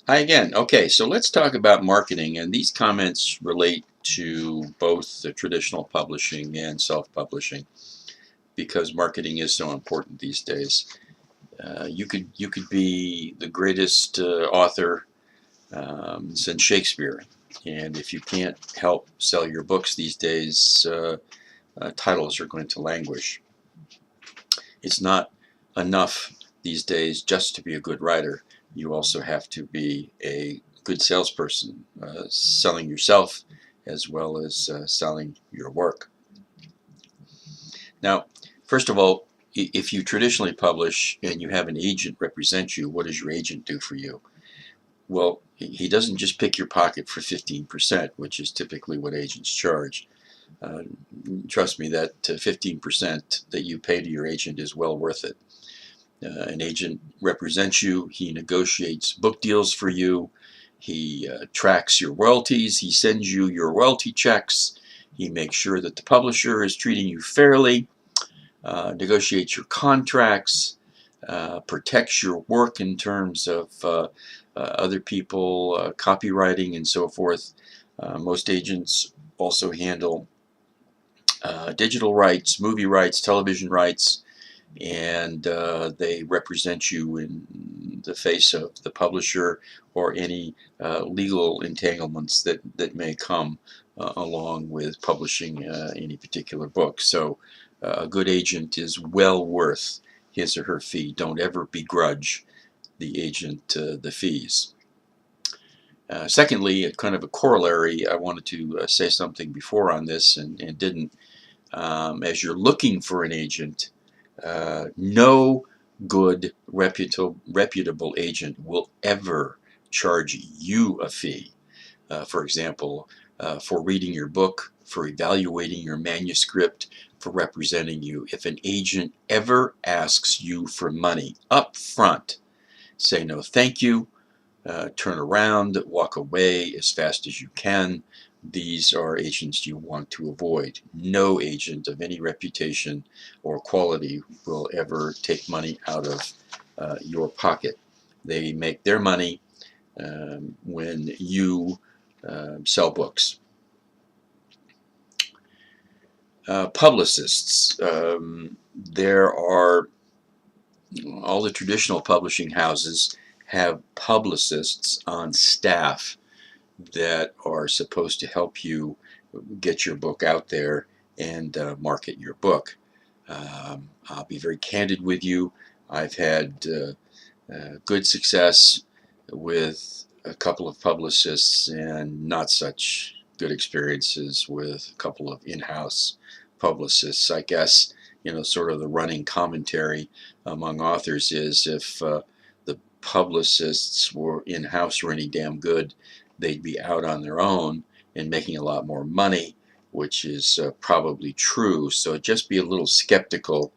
Hi again. Okay, so let's talk about marketing, and these comments relate to both the traditional publishing and self-publishing because marketing is so important these days. You could be the greatest author since Shakespeare, and if you can't help sell your books these days, titles are going to languish. It's not enough these days just to be a good writer. You also have to be a good salesperson, selling yourself as well as selling your work. Now, first of all, if you traditionally publish and you have an agent represent you, what does your agent do for you? Well, he doesn't just pick your pocket for 15%, which is typically what agents charge. Uh, Trust me, that 15% that you pay to your agent is well worth it. An agent represents you. He negotiates book deals for you. He tracks your royalties. He sends you your royalty checks. He makes sure that the publisher is treating you fairly, negotiates your contracts, protects your work in terms of other people, copywriting, and so forth. Most agents also handle digital rights, movie rights, television rights, and they represent you in the face of the publisher or any legal entanglements that may come along with publishing any particular book. So a good agent is well worth his or her fee. Don't ever begrudge the agent the fees. Secondly, kind of a corollary, I wanted to say something before on this and didn't. As you're looking for an agent, no good reputable agent will ever charge you a fee. For example, for reading your book, for evaluating your manuscript, for representing you. If an agent ever asks you for money up front, say no thank you, turn around, walk away as fast as you can. These are agents you want to avoid. No agent of any reputation or quality will ever take money out of your pocket. They make their money when you sell books. Publicists. There are all the traditional publishing houses have publicists on staff that are supposed to help you get your book out there and market your book. I'll be very candid with you. I've had good success with a couple of publicists and not such good experiences with a couple of in-house publicists. I guess, sort of the running commentary among authors is if the publicists were in-house or any damn good, they'd be out on their own and making a lot more money, which is probably true. So just be a little skeptical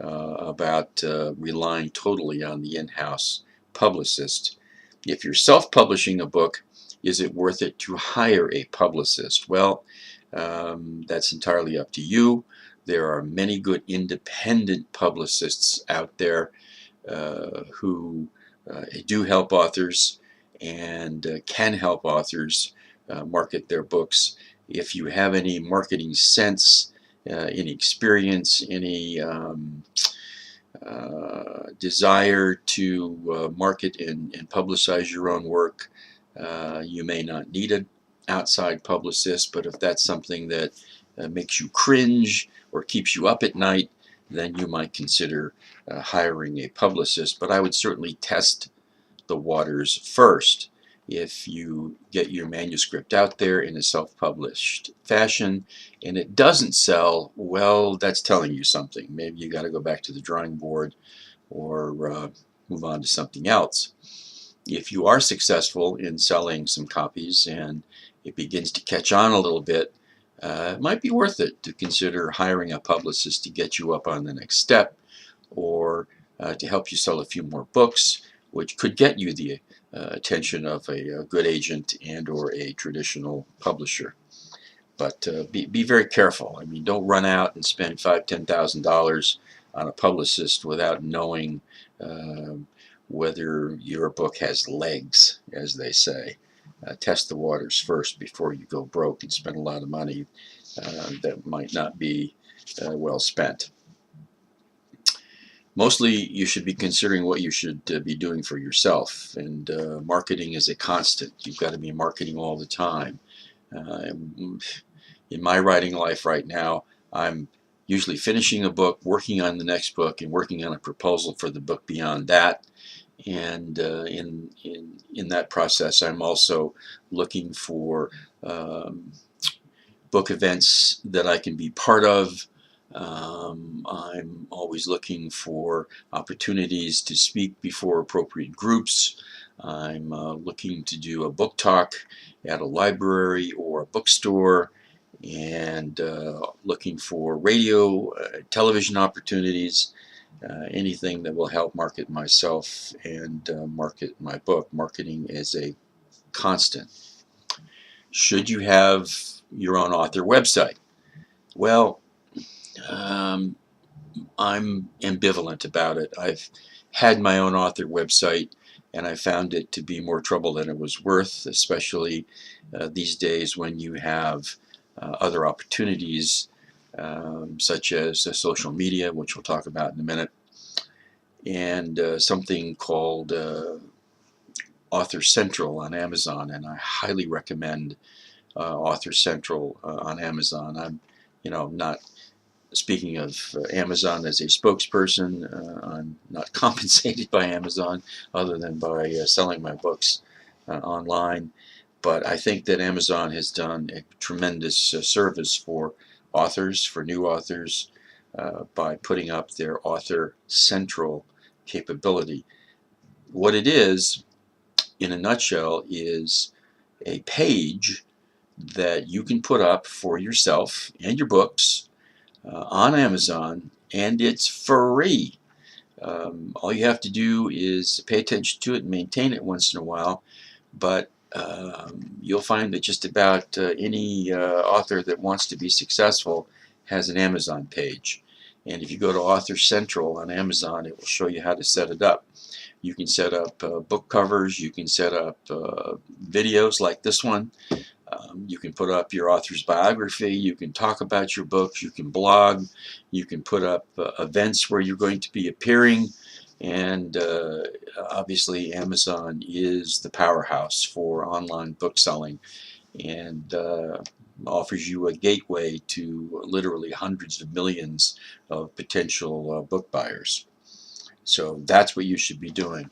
about relying totally on the in-house publicist. If you're self-publishing a book, is it worth it to hire a publicist? Well, that's entirely up to you. There are many good independent publicists out there who do help authors and can help authors market their books. If you have any marketing sense, any experience, any desire to market and publicize your own work, you may not need an outside publicist, but if that's something that makes you cringe or keeps you up at night, then you might consider hiring a publicist. But I would certainly test the waters first. If you get your manuscript out there in a self-published fashion and it doesn't sell, well, that's telling you something. Maybe you got to go back to the drawing board or move on to something else. If you are successful in selling some copies and it begins to catch on a little bit, it might be worth it to consider hiring a publicist to get you up on the next step or to help you sell a few more books, which could get you the attention of a good agent and or a traditional publisher. But be very careful. I mean, don't run out and spend $5,000, $10,000 on a publicist without knowing whether your book has legs, as they say. Test the waters first before you go broke and spend a lot of money that might not be well spent. Mostly you should be considering what you should be doing for yourself, and marketing is a constant. You've got to be marketing all the time. In my writing life right now, I'm usually finishing a book, working on the next book, and working on a proposal for the book beyond that. And in that process, I'm also looking for book events that I can be part of. I'm always looking for opportunities to speak before appropriate groups. I'm looking to do a book talk at a library or a bookstore, and looking for radio, television opportunities, anything that will help market myself and market my book. Marketing is a constant. Should you have your own author website? Well, I'm ambivalent about it. I've had my own author website, and I found it to be more trouble than it was worth, especially these days when you have other opportunities such as social media, which we'll talk about in a minute, and something called Author Central on Amazon, and I highly recommend Author Central on Amazon. I'm, not speaking of Amazon as a spokesperson. I'm not compensated by Amazon other than by selling my books online. But I think that Amazon has done a tremendous service for authors, for new authors, by putting up their Author Central capability. What it is, in a nutshell, is a page that you can put up for yourself and your books on Amazon, and it's free. All you have to do is pay attention to it and maintain it once in a while, but you'll find that just about any author that wants to be successful has an Amazon page. And if you go to Author Central on Amazon, it will show you how to set it up. You can set up book covers, you can set up videos like this one. You can put up your author's biography, you can talk about your books, you can blog, you can put up events where you're going to be appearing, and obviously Amazon is the powerhouse for online book selling, and offers you a gateway to literally hundreds of millions of potential book buyers. So that's what you should be doing.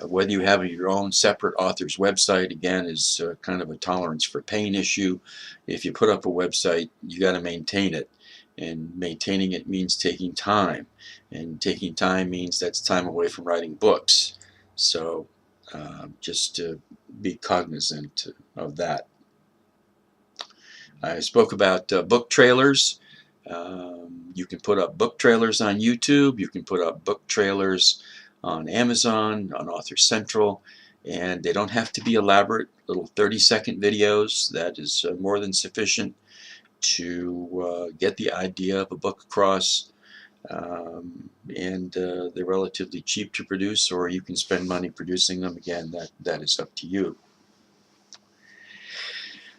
Whether you have your own separate author's website, again, is kind of a tolerance for pain issue. If you put up a website, you got to maintain it. And maintaining it means taking time. And taking time means that's time away from writing books. So just be cognizant of that. I spoke about book trailers. You can put up book trailers on YouTube. You can put up book trailers on Amazon, on Author Central, and they don't have to be elaborate. Little 30-second videos. That is more than sufficient to get the idea of a book across. And they're relatively cheap to produce, or you can spend money producing them. Again, that is up to you.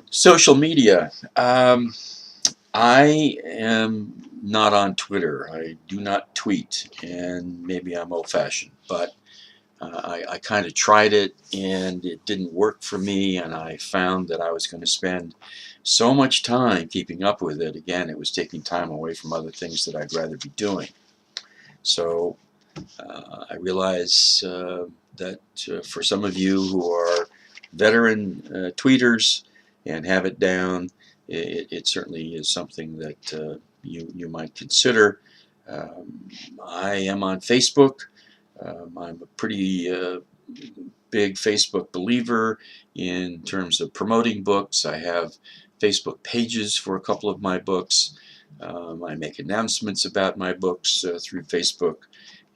Social media. I am not on Twitter. I do not tweet, and maybe I'm old-fashioned, but I kind of tried it, and it didn't work for me, and I found that I was going to spend so much time keeping up with it. Again, it was taking time away from other things that I'd rather be doing. So I realize that for some of you who are veteran tweeters and have it down, it certainly is something that you might consider. I am on Facebook. I'm a pretty big Facebook believer in terms of promoting books. I have Facebook pages for a couple of my books. I make announcements about my books through Facebook,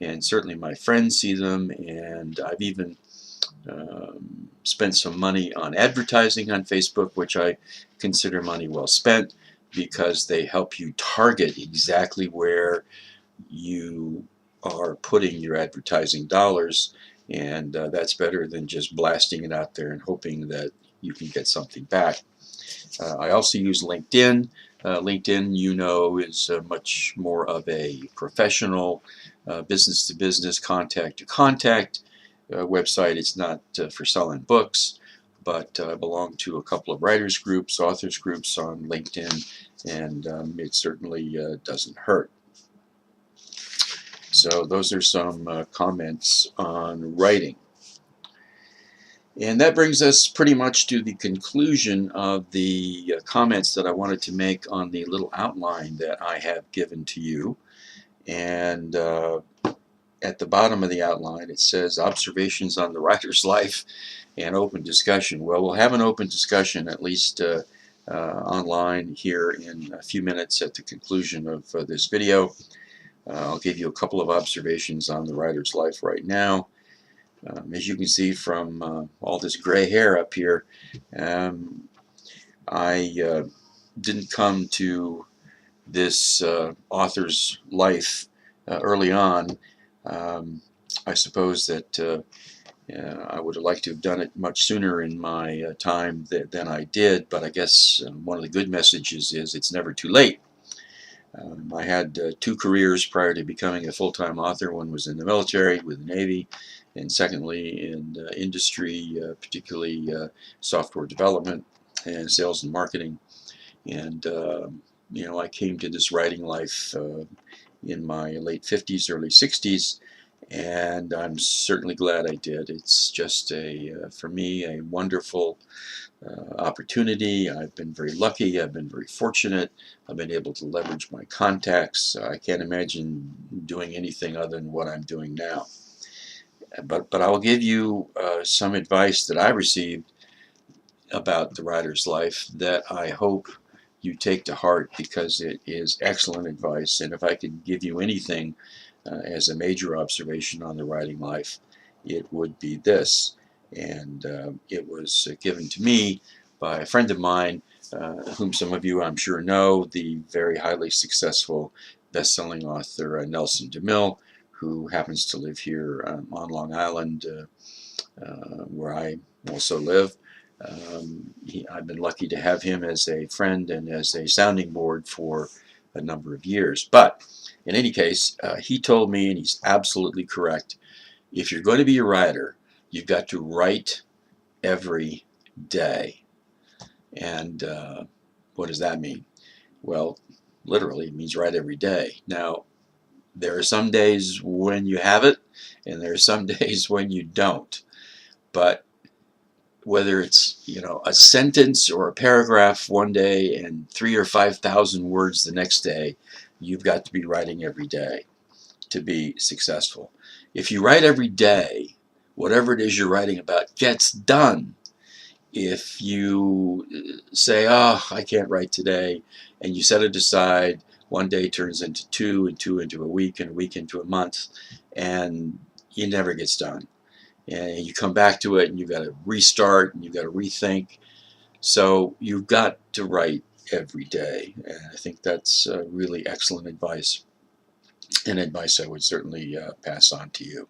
and certainly my friends see them, and I've even spent some money on advertising on Facebook, which I consider money well spent, because they help you target exactly where you are putting your advertising dollars, And that's better than just blasting it out there and hoping that you can get something back. I also use LinkedIn. LinkedIn, you know, is much more of a professional, business-to-business, contact-to-contact website. It's not for selling books, but I belong to a couple of writers groups, authors groups on LinkedIn, and it certainly doesn't hurt. So those are some comments on writing. And that brings us pretty much to the conclusion of the comments that I wanted to make on the little outline that I have given to you. And at the bottom of the outline it says observations on the writer's life and open discussion. Well, we'll have an open discussion at least online here in a few minutes at the conclusion of this video. I'll give you a couple of observations on the writer's life right now. As you can see from all this gray hair up here, I didn't come to this author's life early on. I suppose that I would have liked to have done it much sooner in my time than I did, but I guess one of the good messages is it's never too late. I had two careers prior to becoming a full-time author. One was in the military with the Navy, and secondly in industry, particularly software development and sales and marketing. And you know, I came to this writing life in my late 50s, early 60s, and I'm certainly glad I did. It's just for me, a wonderful opportunity. I've been very lucky. I've been very fortunate. I've been able to leverage my contacts. I can't imagine doing anything other than what I'm doing now. But I will give you some advice that I received about the writer's life that I hope you take to heart, because it is excellent advice. And if I could give you anything as a major observation on the writing life, it would be this. And it was given to me by a friend of mine, whom some of you I'm sure know, the very highly successful best-selling author Nelson DeMille, who happens to live here on Long Island, where I also live. I've been lucky to have him as a friend and as a sounding board for a number of years. But in any case, he told me, and he's absolutely correct, if you're going to be a writer, you've got to write every day. And what does that mean? Well, literally, it means write every day. Now, there are some days when you have it, and there are some days when you don't. But whether it's, you know, a sentence or a paragraph one day and 3,000 or 5,000 words the next day, you've got to be writing every day to be successful. If you write every day, whatever it is you're writing about gets done. If you say, oh, I can't write today, and you set it aside, one day turns into two, and two into a week, and a week into a month, and it never gets done. And you come back to it, and you've got to restart, and you've got to rethink. So you've got to write every day, and I think that's really excellent advice, and advice I would certainly pass on to you.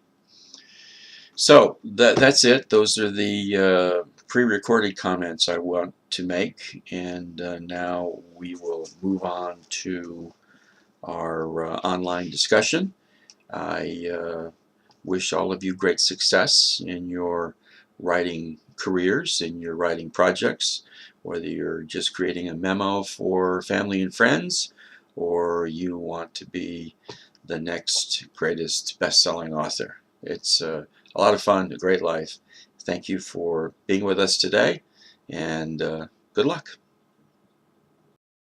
So that's it. Those are the pre-recorded comments I want to make, and now we will move on to our online discussion. I wish all of you great success in your writing careers, in your writing projects, whether you're just creating a memo for family and friends, or you want to be the next greatest best-selling author. It's a lot of fun, a great life. Thank you for being with us today, and good luck.